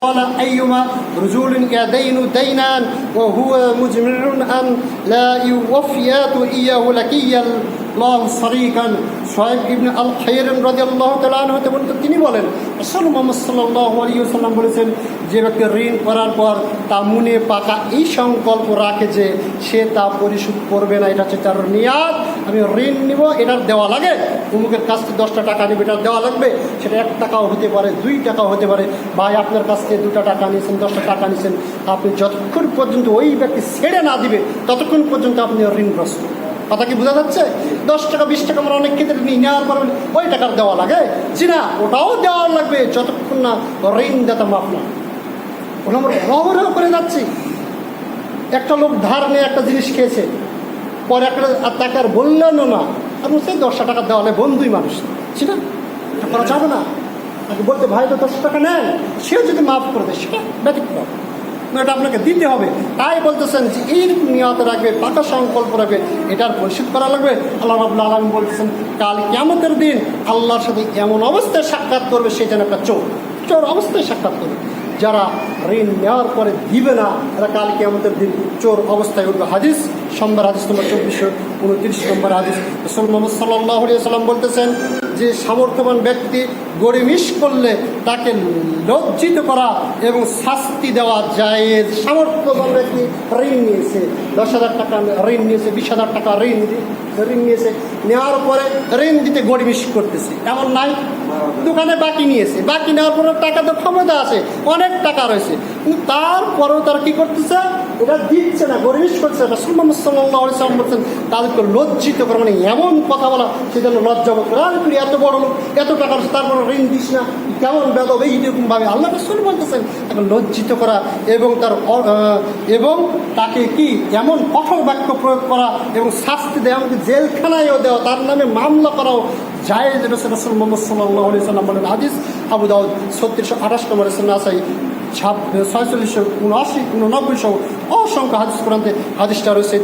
قال أيما رجل يدين دينا وهو مجمر أن لا يوفيات إياه لكي الله صريقا شعيب ইবন আল খাইর রাদিয়াল্লাহু তাআলা আনহু তিনি বলেন রাসূলুল্লাহ মুহাম্মদ সাল্লাল্লাহু আলাইহি ওয়াসাল্লাম বলেছেন, যে ব্যক্তি ঋণ করার পর তা মনে পাকা এই সংকল্প রাখে যে সে তা পরিশোধ করবে না, এটা হচ্ছে তার নিয়াত। আমি ঋণ নিব, এটার দেওয়া লাগে, অমুকের কাছ থেকে 10টা টাকা নেবে, এটার দেওয়া লাগবে। সেটা 1 টাকাও হতে পারে, 2 টাকাও হতে পারে। ভাই আপনার কাছ থেকে 2টা টাকা নিয়েছেন, 10টা টাকা নিয়েছেন, আপনি যতক্ষণ পর্যন্ত ওই ব্যক্তি ছেড়ে না দিবে ততক্ষণ পর্যন্ত আপনি ঋণগ্রস্ত। কথা কি বোঝা যাচ্ছে? 10 টাকা 20 টাকা আমরা অনেক ক্ষেত্রে নিয়ে নেওয়ার পর ওই টাকার দেওয়া লাগে, জি না, ওটাও দেওয়া লাগবে যতক্ষণ না ঋণ দিতাম আপনার। ওটা আমরা রহরহ করে যাচ্ছি। একটা লোক ধার নিয়ে একটা জিনিস খেয়েছে, পরে একটা তাকে আর বললেন না, আপনি সেই 10টা টাকা দেওয়া হলে বন্ধুই মানুষ, জি না, এটা করা যাবে না। তাকে বলতে ভাই তো 10 টাকা নেন, সেও যদি মাফ করে দেয় সেটা ব্যতিক্রম, এটা আপনাকে দিতে হবে। তাই বলতেছেন যে এইরকম নিয়ত রাখবে, পাকা সংকল্প রাখবে, এটার পরিশোধ করা লাগবে। আল্লাহ রাব্বুল আলামিন বলতেছেন কাল কিয়ামতের দিন আল্লাহর সাথে এমন অবস্থায় সাক্ষাৎ করবে সে যেন একটা চোর অবস্থায় সাক্ষাৎ করবে। যারা ঋণ নেওয়ার পরে দিবে না এরা কাল কিয়ামতের দিন চোর অবস্থায় উঠবে। হাদিস নম্বর হাদিস নম্বর 2429 নম্বর হাদিস। রাসূলুল্লাহ মুহাম্মদ সাল্লাল্লাহু আলাইহি ওয়াসাল্লাম বলতেছেন যে সামর্থ্যবান ব্যক্তি গরিমিস করলে তাকে লজ্জিত করা এবং শাস্তি দেওয়া যায়। সামর্থ্যবান ব্যক্তি ঋণ নিয়েছে, 10,000 টাকা ঋণ নিয়েছে, 20,000 টাকা ঋণ নিয়েছে, নেওয়ার পরে ঋণ দিতে গরিমিস করতেছে, এমন নাই। দোকানে বাকি নিয়েছে, বাকি নেওয়ার পরে টাকা তো ক্ষমতা আছে, অনেক টাকা রয়েছে, কিন্তু তারপরেও তারা কী করতেছে, এটা দিচ্ছে না, গরিমিস করছে। রাসূলুল্লাহ সাল্লাল্লাহু আলাইহি ওয়াসাল্লাম বলছেন তাদেরকে লজ্জিত করে, মানে এমন কথা বলা সেজন্য লজ্জা বোধ করে, তুই এত বড় লোক, এত টাকা তারপরে ঋণ দিস না, কেমন বেদব, এইরকমভাবে আল্লাহ রাসূল বলতেছেন তাকে লজ্জিত করা এবং এবং তাকে কি এমন কঠোর বাক্য প্রয়োগ করা এবং শাস্তি দেওয়া, এমনকি জেলখানায়ও দেওয়া, তার নামে মামলা করাও জায়েজ। রাসূল মুহাম্মদ সাল্লাল্লাহু আলাইহি ওয়াসাল্লাম বলেন, হাদিস আবু দাউদ 3628 নম্বর, নাসাই 4679 অসংখ্য হাদিস কোরআনে হাদিসটা রয়েছে।